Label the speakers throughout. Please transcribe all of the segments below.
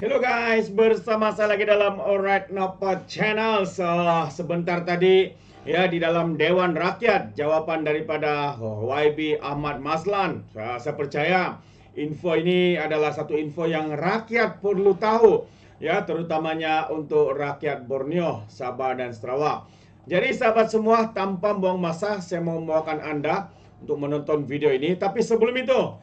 Speaker 1: Hello guys, bersama saya lagi dalam Alright Napa Channel. Sebentar tadi ya di dalam Dewan Rakyat jawapan daripada YB Ahmad Maslan. Saya percaya info ini adalah satu info yang rakyat perlu tahu ya, terutamanya untuk rakyat Borneo, Sabah dan Sarawak. Jadi sahabat semua, tanpa buang masa saya mau membawakan Anda untuk menonton video ini. Tapi sebelum itu,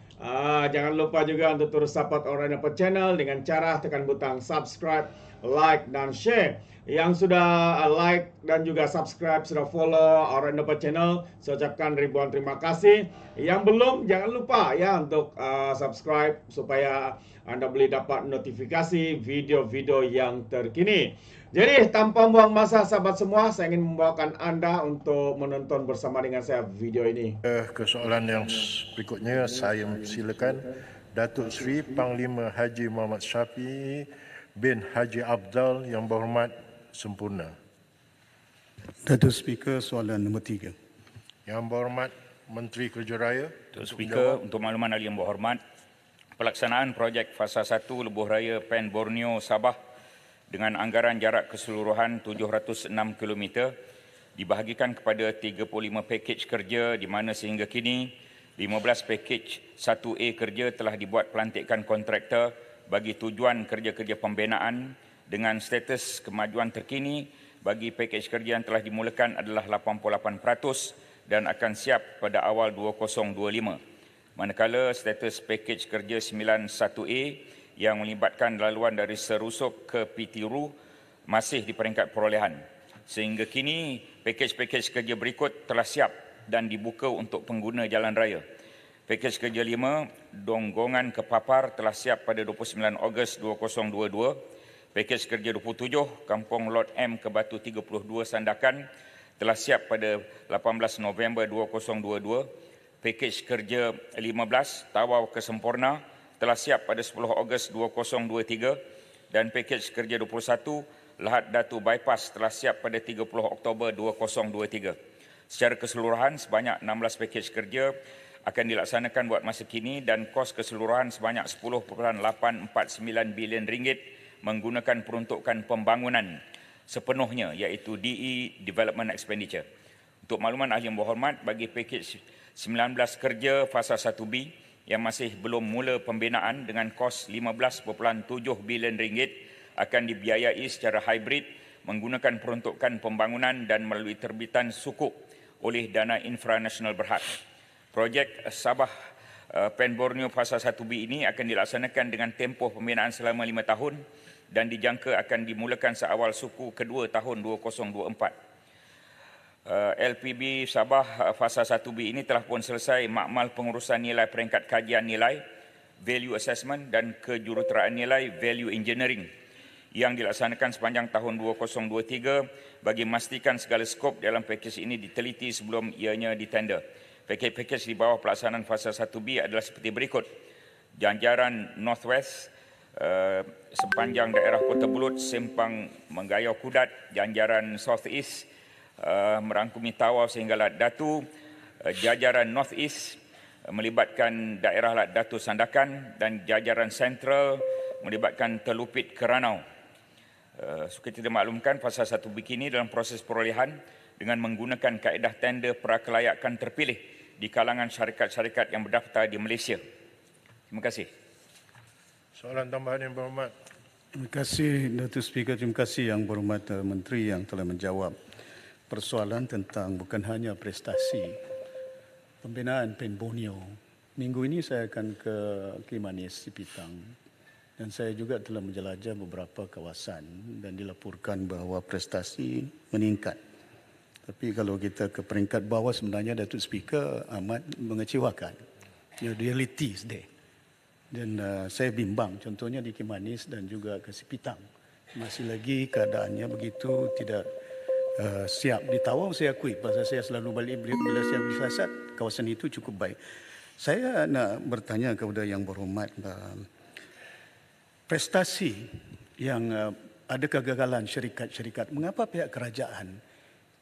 Speaker 1: jangan lupa juga untuk terus support Alright Napa Channel dengan cara tekan butang subscribe, like, dan share. Yang sudah like dan juga subscribe, sudah follow Alright Napa Channel, saya ucapkan ribuan terima kasih. Yang belum, jangan lupa ya untuk subscribe supaya Anda boleh dapat notifikasi video-video yang terkini. Jadi tanpa buang masa sahabat semua, saya ingin membawakan Anda untuk menonton bersama dengan saya video ini.
Speaker 2: Ke soalan yang berikutnya, saya silakan Datuk Seri Panglima Haji Muhammad Syafiee bin Haji Abdal yang berhormat sempurna.
Speaker 3: Datuk Speaker, soalan nombor 3.
Speaker 2: Yang berhormat Menteri Kerja Raya.
Speaker 4: Datuk Speaker, untuk makluman ahli yang berhormat, pelaksanaan projek Fasa 1 Lebuh Raya Pen Borneo Sabah dengan anggaran jarak keseluruhan 706 km dibahagikan kepada 35 pakej kerja di mana sehingga kini 15 pakej 1A kerja telah dibuat pelantikan kontraktor bagi tujuan kerja-kerja pembinaan dengan status kemajuan terkini bagi pakej kerja yang telah dimulakan adalah 88% dan akan siap pada awal 2025. Manakala status pakej kerja 91A yang melibatkan laluan dari Serusuk ke Pitiru masih di peringkat perolehan. Sehingga kini, pakej-pakej kerja berikut telah siap dan dibuka untuk pengguna jalan raya. Pakej kerja 5, Donggongan ke Papar telah siap pada 29 Ogos 2022. Pakej kerja 27, Kampung Lot M ke Batu 32 Sandakan telah siap pada 18 November 2022. Pakej kerja 15, Tawau ke Semporna telah siap pada 10 Ogos 2023 dan pakej kerja 21 Lahad Datu Bypass telah siap pada 30 Oktober 2023. Secara keseluruhan sebanyak 16 pakej kerja akan dilaksanakan buat masa kini dan kos keseluruhan sebanyak 10.849 bilion ringgit menggunakan peruntukan pembangunan sepenuhnya iaitu DE Development Expenditure. Untuk makluman ahli yang berhormat, bagi pakej 19 kerja Fasa 1B yang masih belum mula pembinaan dengan kos 15.7 bilion ringgit akan dibiayai secara hybrid menggunakan peruntukan pembangunan dan melalui terbitan sukuk oleh dana infra nasional berhad. Projek Sabah Pen Borneo Fasa 1B ini akan dilaksanakan dengan tempoh pembinaan selama 5 tahun dan dijangka akan dimulakan seawal suku kedua tahun 2024. LPB Sabah Fasa 1B ini telah pun selesai makmal pengurusan nilai peringkat kajian nilai, value assessment dan kejuruteraan nilai, value engineering yang dilaksanakan sepanjang tahun 2023 bagi memastikan segala skop dalam pakej ini diteliti sebelum ianya ditender. Pakej-pakej di bawah pelaksanaan Fasa 1B adalah seperti berikut. Janjaran Northwest sepanjang daerah Kota Bulut, Sempang, Menggayau Kudat, Janjaran Southeast merangkumi Tawau sehingga Lat Datu, jajaran North East melibatkan daerah Lat Datu Sandakan dan jajaran Central melibatkan Telupit Keranau. Kita maklumkan Fasa 1B kini dalam proses perolehan dengan menggunakan kaedah tender prakelayakan terpilih di kalangan syarikat-syarikat yang berdaftar di Malaysia. Terima kasih.
Speaker 2: Soalan tambahan yang berhormat.
Speaker 3: Terima kasih Datuk Speaker, terima kasih yang berhormat Menteri yang telah menjawab persoalan tentang bukan hanya prestasi pembinaan Pen Borneo. Minggu ini saya akan ke Kimanis, Sipitang, dan saya juga telah menjelajah beberapa kawasan dan dilaporkan bahawa prestasi meningkat. Tapi kalau kita ke peringkat bawah sebenarnya Datuk Speaker amat mengecewakan. The reality is there. Dan saya bimbang contohnya di Kimanis dan juga ke Sipitang. Masih lagi keadaannya begitu tidak siap. Di Tawau saya akui, pasal saya selalu balik bila saya bersiasat, kawasan itu cukup baik. Saya nak bertanya kepada yang berhormat, prestasi yang ada kegagalan syarikat-syarikat, mengapa pihak kerajaan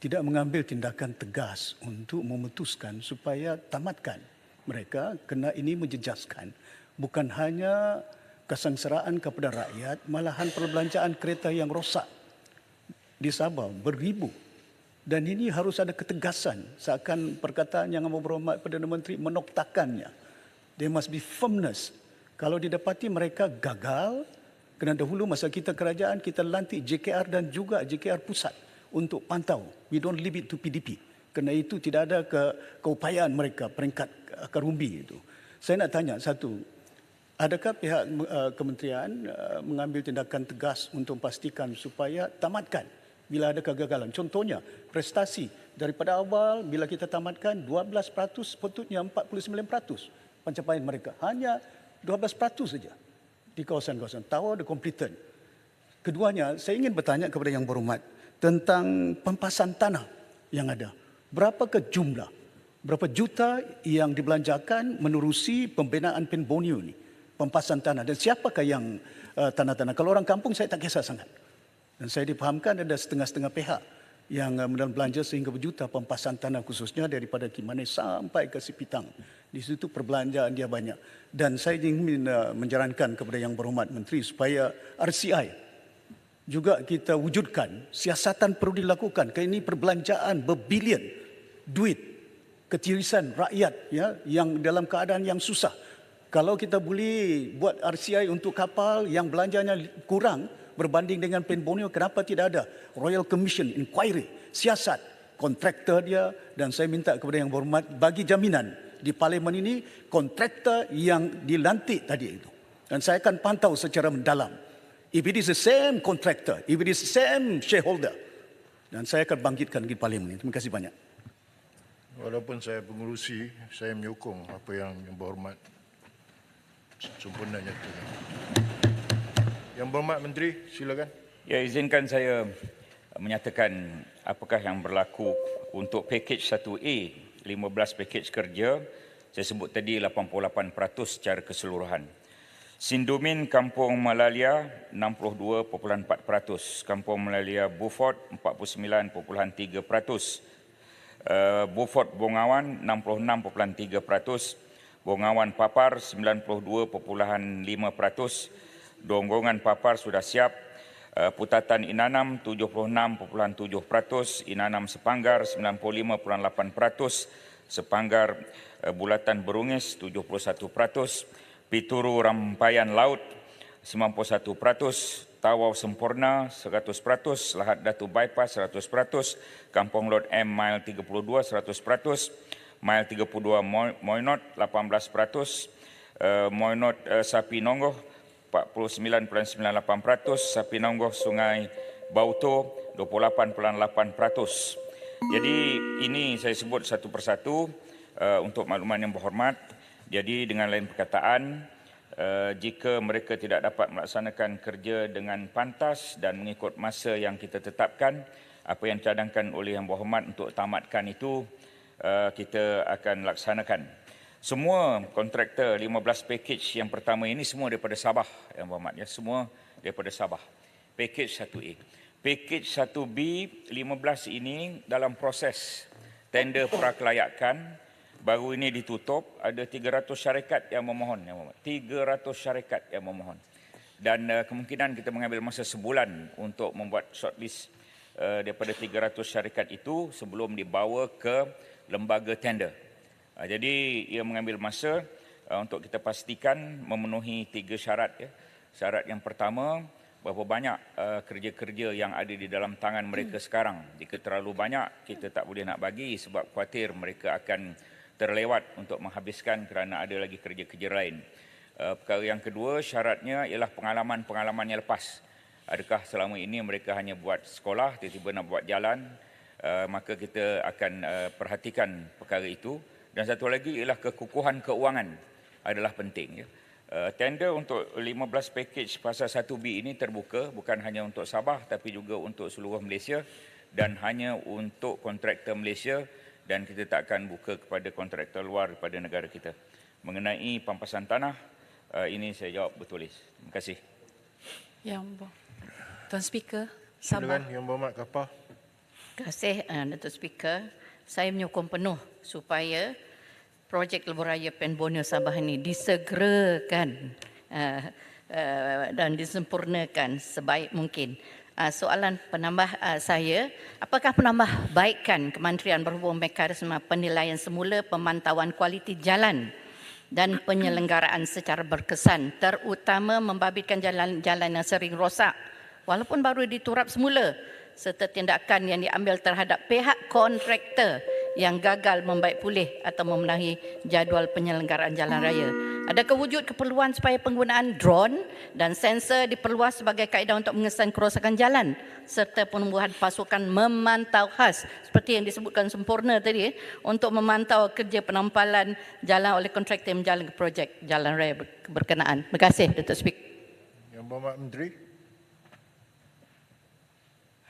Speaker 3: tidak mengambil tindakan tegas untuk memutuskan supaya tamatkan mereka, kerana ini menjejaskan bukan hanya kesengsaraan kepada rakyat, malahan perbelanjaan kereta yang rosak di Sabah beribu. Dan ini harus ada ketegasan, seakan perkataan yang Yang Berhormat Perdana Menteri menoktakannya. There must be firmness. Kalau didapati mereka gagal, kerana dahulu masa kita kerajaan, kita lantik JKR dan juga JKR pusat untuk pantau. We don't leave it to PDP. Kerana itu tidak ada keupayaan mereka, peringkat akar umbi itu. Saya nak tanya satu, adakah pihak kementerian mengambil tindakan tegas untuk memastikan supaya tamatkan bila ada kegagalan? Contohnya, prestasi daripada awal bila kita tamatkan 12%, sepatutnya 49% pencapaian mereka. Hanya 12% saja di kawasan-kawasan. Tower the completed. Keduanya, saya ingin bertanya kepada Yang Berhormat tentang pempasan tanah yang ada. Berapakah jumlah? Berapa juta yang dibelanjakan menerusi pembinaan PEN Borneo ini? Pempasan tanah. Dan siapakah yang tanah-tanah? Kalau orang kampung saya tak kisah sangat. Dan saya dipahamkan ada setengah-setengah pihak yang belanja sehingga berjuta pempasan tanah khususnya daripada Kimanai sampai ke Sipitang. Di situ perbelanjaan dia banyak. Dan saya ingin menjarankan kepada Yang Berhormat Menteri supaya RCI juga kita wujudkan, siasatan perlu dilakukan. Kerana ini perbelanjaan berbilion duit ketirisan rakyat ya, yang dalam keadaan yang susah. Kalau kita boleh buat RCI untuk kapal yang belanjanya kurang berbanding dengan PEN Borneo, kenapa tidak ada Royal Commission Inquiry, siasat kontraktor dia? Dan saya minta kepada Yang Berhormat bagi jaminan di parlimen ini kontraktor yang dilantik tadi itu. Dan saya akan pantau secara mendalam. If it is the same contractor, if it is the same shareholder, dan saya akan bangkitkan di parlimen ini. Terima kasih banyak.
Speaker 2: Walaupun saya pengurusi, saya menyokong apa yang Berhormat sempurna nyatakan. Yang Berhormat Menteri, silakan.
Speaker 4: Ya, izinkan saya menyatakan apakah yang berlaku untuk pakej 1A, 15 pakej kerja. Saya sebut tadi 88% secara keseluruhan. Sindomin Kampung Malalia 62.4%, Kampung Malalia Beaufort 49.3%, Beaufort Bongawan 66.3%, Bongawan Papar 92.5%, Donggongan Papar sudah siap, Putatan Inanam 76.7%, Inanam Sepanggar 95.8%, Sepanggar Bulatan Berungis 71%, Pituru Rampayan Laut 91%, Tawau Sempurna 100%, Lahad Datu Bypass 100%, Kampung Lod M Mile 32 100%, Mile 32 Moinot 18%, Moinot Sapi Nonggoh 49.98%, Sapi Nonggoh Sungai Bauto 28.8%. Jadi ini saya sebut satu persatu untuk makluman Yang Berhormat. Jadi dengan lain perkataan, jika mereka tidak dapat melaksanakan kerja dengan pantas dan mengikut masa yang kita tetapkan, apa yang dicadangkan oleh Yang Berhormat untuk tamatkan itu, kita akan laksanakan. Semua kontraktor 15 pakej yang pertama ini semua daripada Sabah, Yang Berhormat, ya, semua daripada Sabah. Pakej 1A. Pakej 1B 15 ini dalam proses tender prakelayakan. Baru ini ditutup, ada 300 syarikat yang memohon, Yang Berhormat. 300 syarikat yang memohon. Dan kemungkinan kita mengambil masa sebulan untuk membuat shortlist daripada 300 syarikat itu sebelum dibawa ke lembaga tender. Jadi ia mengambil masa untuk kita pastikan memenuhi 3 syarat. Ya. Syarat yang pertama, berapa banyak kerja-kerja yang ada di dalam tangan mereka sekarang. Jika terlalu banyak, kita tak boleh nak bagi sebab khawatir mereka akan terlewat untuk menghabiskan kerana ada lagi kerja-kerja lain. Perkara yang kedua, syaratnya ialah pengalaman-pengalaman yang lepas. Adakah selama ini mereka hanya buat sekolah, tiba-tiba nak buat jalan, maka kita akan perhatikan perkara itu. Dan satu lagi ialah kekukuhan keuangan adalah penting. Ya. Tender untuk 15 pakej fasa 1B ini terbuka bukan hanya untuk Sabah tapi juga untuk seluruh Malaysia dan hanya untuk kontraktor Malaysia, dan kita tak akan buka kepada kontraktor luar daripada negara kita. Mengenai pampasan tanah, ini saya jawab bertulis. Terima kasih.
Speaker 5: Tuan Speaker, Sabah.
Speaker 2: Silakan Yang Berhormat Kapal.
Speaker 5: Terima kasih, Datuk Speaker. Saya menyokong penuh supaya projek lebuh raya PEN Borneo Sabah ini disegerakan dan disempurnakan sebaik mungkin. Soalan penambah saya, apakah penambahbaikan Kementerian berhubung mekanisme penilaian semula pemantauan kualiti jalan dan penyelenggaraan secara berkesan, terutama membabitkan jalan-jalan yang sering rosak walaupun baru diturap semula, serta tindakan yang diambil terhadap pihak kontraktor yang gagal membaik pulih atau memenuhi jadual penyelenggaraan jalan raya. Adakah wujud keperluan supaya penggunaan drone dan sensor diperluas sebagai kaedah untuk mengesan kerosakan jalan serta penumbuhan pasukan memantau khas seperti yang disebutkan sempurna tadi untuk memantau kerja penampalan jalan oleh kontraktor yang menjalankan projek jalan raya berkenaan. Terima kasih, Datuk Speaker.
Speaker 2: Yang Berhormat Menteri.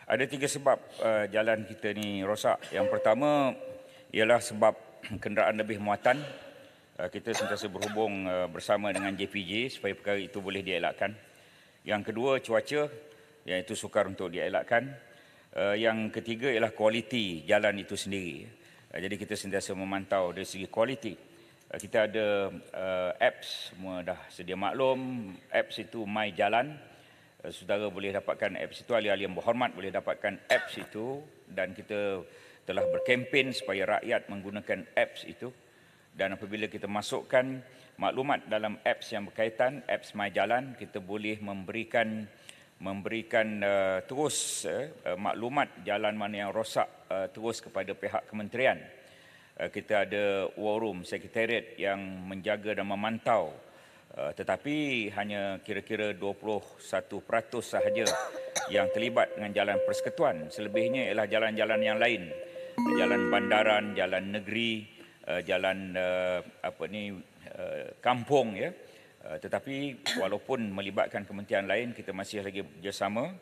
Speaker 4: Ada 3 sebab jalan kita ni rosak. Yang pertama ialah sebab kenderaan lebih muatan. Kita sentiasa berhubung bersama dengan JPJ supaya perkara itu boleh dielakkan. Yang kedua, cuaca, yang itu sukar untuk dielakkan. Yang ketiga ialah kualiti jalan itu sendiri. Jadi kita sentiasa memantau dari segi kualiti. Kita ada apps, semua dah sedia maklum. Apps itu My Jalan. Saudara boleh dapatkan apps itu, ahli-ahli yang berhormat boleh dapatkan apps itu, dan kita telah berkempen supaya rakyat menggunakan apps itu. Dan apabila kita masukkan maklumat dalam apps yang berkaitan, apps My Jalan, kita boleh memberikan terus maklumat jalan mana yang rosak terus kepada pihak kementerian. Kita ada war room, sekretariat yang menjaga dan memantau. Tetapi hanya kira-kira 21% sahaja yang terlibat dengan jalan persekutuan. Selebihnya ialah jalan-jalan yang lain. Jalan bandaran, jalan negeri, jalan kampung, ya. Tetapi walaupun melibatkan kementerian lain, kita masih lagi bekerjasama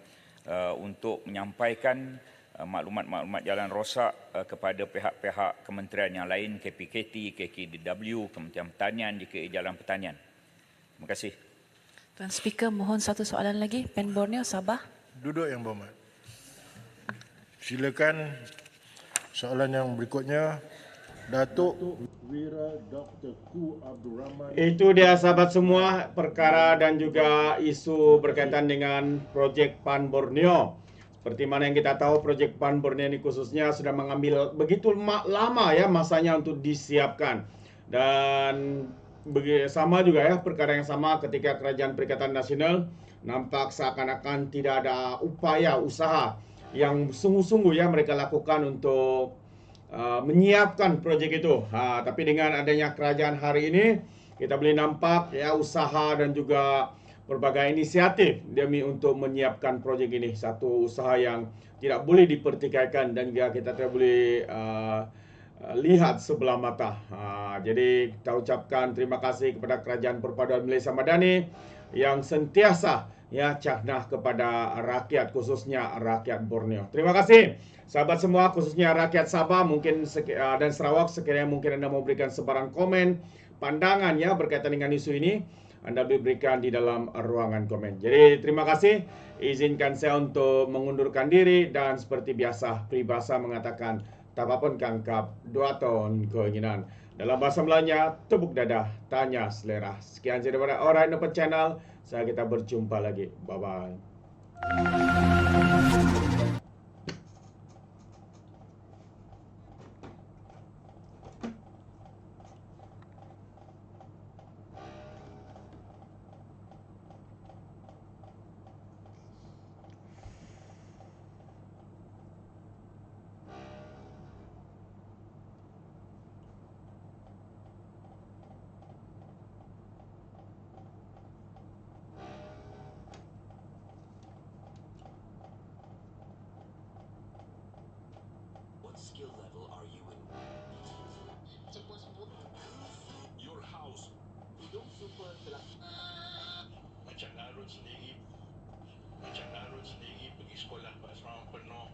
Speaker 4: untuk menyampaikan maklumat-maklumat jalan rosak kepada pihak-pihak kementerian yang lain, KPKT, KKDW, Kementerian Pertanian, JKA Jalan Pertanian. Terima kasih.
Speaker 6: Tuan Speaker, mohon satu soalan lagi. Pen Borneo, Sabah.
Speaker 2: Duduk Yang Berhormat. Silakan soalan yang berikutnya. Datuk Wira Dr. Ku Abdul Rahman.
Speaker 1: Itu dia sahabat semua, perkara dan juga isu berkaitan dengan projek PAN Borneo. Seperti mana yang kita tahu, projek PAN Borneo ini khususnya sudah mengambil begitu lama ya masanya untuk disiapkan. Dan sama juga ya, perkara yang sama ketika Kerajaan Perikatan Nasional nampak seakan-akan tidak ada upaya usaha yang sungguh-sungguh ya mereka lakukan untuk menyiapkan proyek itu. Tapi dengan adanya kerajaan hari ini, kita boleh nampak ya usaha dan juga berbagai inisiatif demi untuk menyiapkan proyek ini. Satu usaha yang tidak boleh dipertikaikan dan juga kita tidak boleh lihat sebelah mata. Jadi kita ucapkan terima kasih kepada Kerajaan Perpaduan Malaysia Madani yang sentiasa ya cakna kepada rakyat, khususnya rakyat Borneo. Terima kasih sahabat semua, khususnya rakyat Sabah mungkin dan Sarawak. Sekiranya mungkin anda mau berikan sebarang komen, pandangan ya berkaitan dengan isu ini, anda boleh berikan di dalam ruangan komen. Jadi terima kasih. Izinkan saya untuk mengundurkan diri dan seperti biasa peribahasa mengatakan tapapun kangkap 2 tahun keinginan. Dalam bahasa Melayunya, tepuk dada, tanya selera. Sekian saja daripada Alright Nampak Channel. Saya kita berjumpa lagi. Bye-bye.
Speaker 7: skill level are you in? Your house. Hidung super telah. Macam narod sendiri. Pergi sekolah pas orang penuh.